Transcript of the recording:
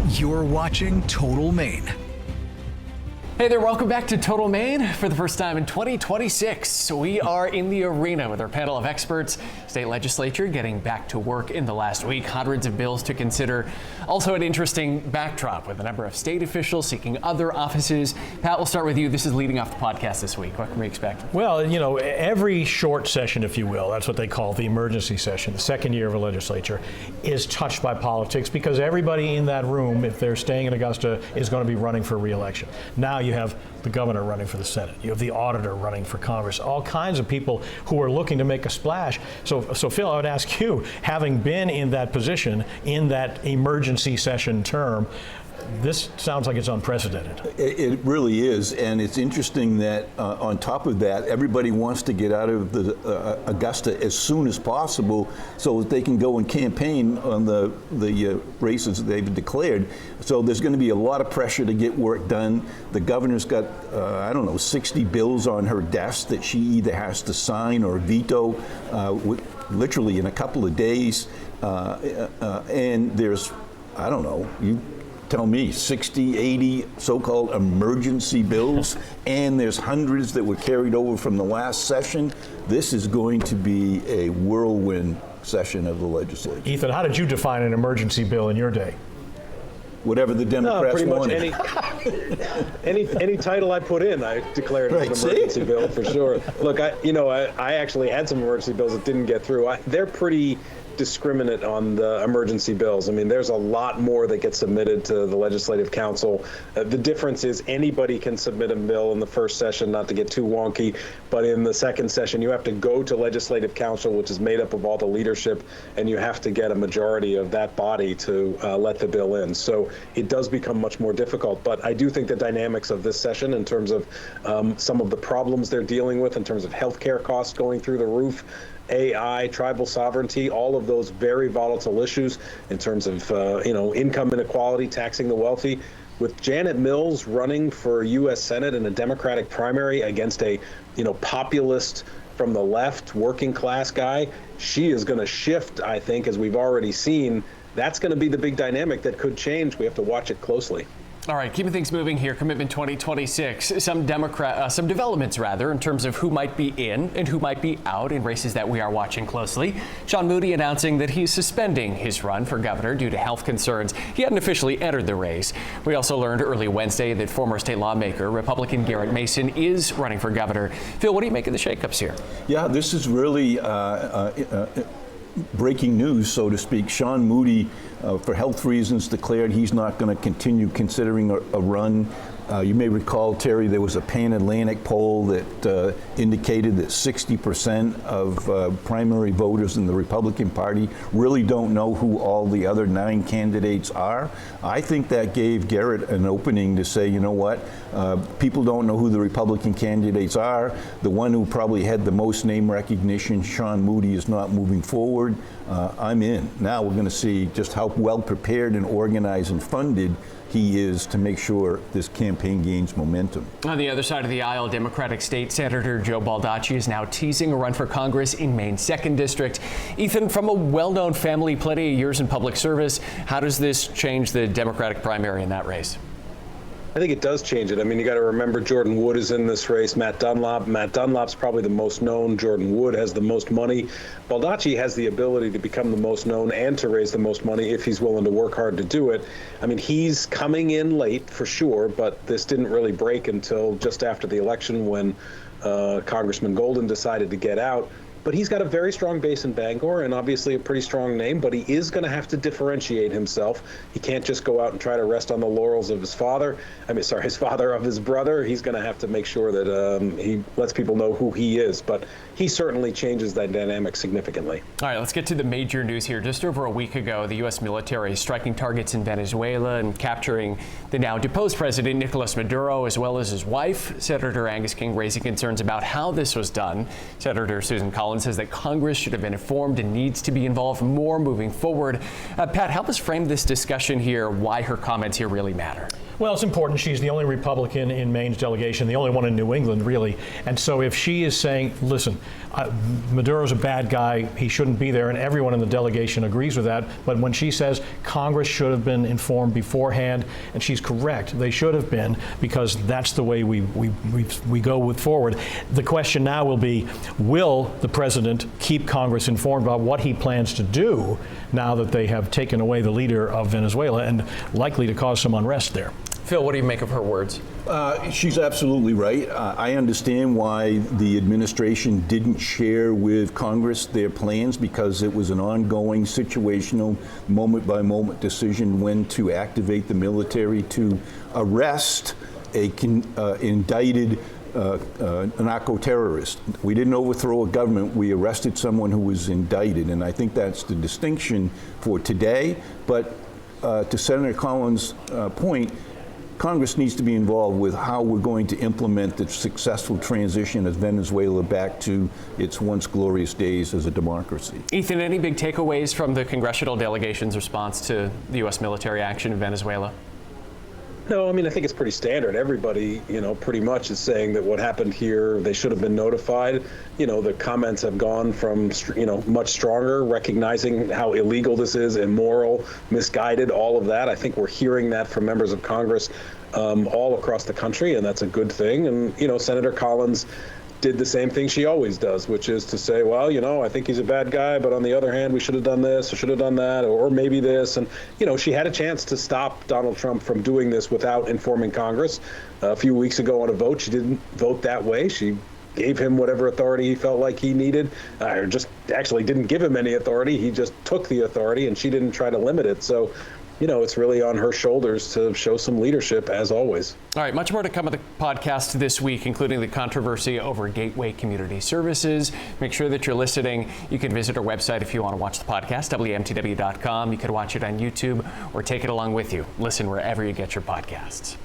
You're watching Total Maine. Hey there, welcome back to Total Maine. For the first time in 2026, we are in the arena with our panel of experts. State legislature getting back to work in the last week. Hundreds of bills to consider. Also an interesting backdrop with a number of state officials seeking other offices. Pat, we'll start with you. This is leading off the podcast this week. What can we expect? Well, you know, every short session, if you will, that's what they call the emergency session, the second year of a legislature, is touched by politics because everybody in that room, if they're staying in Augusta, is going to be running for re-election. Now you have the governor running for the Senate. You have the auditor running for Congress. All kinds of people who are looking to make a splash. So Phil, I would ask you, having been in that position, in that emergency session term, this sounds like it's unprecedented. It really is, and it's interesting that on top of that, everybody wants to get out of the Augusta as soon as possible so that they can go and campaign on the races they've declared. So there's going to be a lot of pressure to get work done. The governor's got, 60 bills on her desk that she either has to sign or veto literally in a couple of days. And there's, you tell me, 60, 80 so-called emergency bills, and there's hundreds that were carried over from the last session. This is going to be a whirlwind session of the legislature. Ethan, how did you define an emergency bill in your day? Whatever the Democrats wanted. Any title I put in, I declared as an emergency bill for sure. Look, I actually had some emergency bills that didn't get through. They're pretty discriminate on the emergency bills. I mean, there's a lot more that gets submitted to the Legislative Council. The difference is anybody can submit a bill in the first session, not to get too wonky, but in the second session, you have to go to Legislative Council, which is made up of all the leadership, and you have to get a majority of that body to let the bill in. So it does become much more difficult. But I do think the dynamics of this session in terms of some of the problems they're dealing with in terms of healthcare costs going through the roof, AI, tribal sovereignty, all of those very volatile issues in terms of, income inequality, taxing the wealthy. With Janet Mills running for U.S. Senate in a Democratic primary against a, populist from the left, working class guy, she is going to shift, I think, as we've already seen. That's going to be the big dynamic that could change. We have to watch it closely. All right, keeping things moving here, Commitment 2026, some developments rather, in terms of who might be in and who might be out in races that we are watching closely. Sean Moody announcing that he's suspending his run for governor due to health concerns. He hadn't officially entered the race. We also learned early Wednesday that former state lawmaker, Republican Garrett Mason, is running for governor. Phil, what do you make of the shakeups here? Yeah, this is really breaking news, so to speak. Sean Moody, for health reasons, declared he's not going to continue considering a run. You may recall, Terry, there was a Pan Atlantic poll that indicated that 60% of primary voters in the Republican Party really don't know who all the other 9 candidates are. I think that gave Garrett an opening to say, you know what, people don't know who the Republican candidates are. The one who probably had the most name recognition, Sean Moody, is not moving forward. I'm in. Now we're going to see just how well prepared and organized and funded he is to make sure this campaign gains momentum. On the other side of the aisle, Democratic State Senator Joe Baldacci is now teasing a run for Congress in Maine's 2nd District. Ethan, from a well-known family, plenty of years in public service, how does this change the Democratic primary in that race? I think it does change it. I mean, you got to remember Jordan Wood is in this race, Matt Dunlop. Matt Dunlop's probably the most known. Jordan Wood has the most money. Baldacci has the ability to become the most known and to raise the most money if he's willing to work hard to do it. I mean, he's coming in late for sure, but this didn't really break until just after the election when Congressman Golden decided to get out. But he's got a very strong base in Bangor and obviously a pretty strong name, but he is going to have to differentiate himself. He can't just go out and try to rest on the laurels of his father. His father of his brother. He's going to have to make sure that he lets people know who he is. But he certainly changes that dynamic significantly. All right, let's get to the major news here. Just over a week ago, the U.S. military striking targets in Venezuela and capturing the now deposed president Nicolas Maduro, as well as his wife. Senator Angus King raising concerns about how this was done. Senator Susan Collins Collins says that Congress should have been informed and needs to be involved more moving forward. Pat, help us frame this discussion here, why her comments here really matter. Well, it's important. She's the only Republican in Maine's delegation, the only one in New England, really. And so if she is saying, listen, Maduro's a bad guy, he shouldn't be there, and everyone in the delegation agrees with that. But when she says Congress should have been informed beforehand, and she's correct, they should have been, because that's the way we go with forward. The question now will be, will the president keep Congress informed about what he plans to do now that they have taken away the leader of Venezuela and likely to cause some unrest there? Phil, what do you make of her words? She's absolutely right. I understand why the administration didn't share with Congress their plans, because it was an ongoing situational, moment-by-moment decision when to activate the military to arrest a indicted narco-terrorist. We didn't overthrow a government. We arrested someone who was indicted, and I think that's the distinction for today. But to Senator Collins' point, Congress needs to be involved with how we're going to implement the successful transition of Venezuela back to its once glorious days as a democracy. Ethan, any big takeaways from the congressional delegation's response to the U.S. military action in Venezuela? No, I mean, I think it's pretty standard. Everybody, pretty much is saying that what happened here, they should have been notified. The comments have gone from, much stronger, recognizing how illegal this is, immoral, misguided, all of that. I think we're hearing that from members of Congress all across the country, and that's a good thing. And, Senator Collins did the same thing she always does, which is to say, well, I think he's a bad guy, but on the other hand, we should have done this or should have done that, or maybe this. And, she had a chance to stop Donald Trump from doing this without informing Congress. A few weeks ago on a vote, she didn't vote that way. She gave him whatever authority he felt like he needed, or just actually didn't give him any authority. He just took the authority, and she didn't try to limit it. So, it's really on her shoulders to show some leadership, as always. All right, much more to come on the podcast this week, including the controversy over Gateway Community Services. Make sure that you're listening. You can visit our website if you want to watch the podcast, WMTW.com. You can watch it on YouTube or take it along with you. Listen wherever you get your podcasts.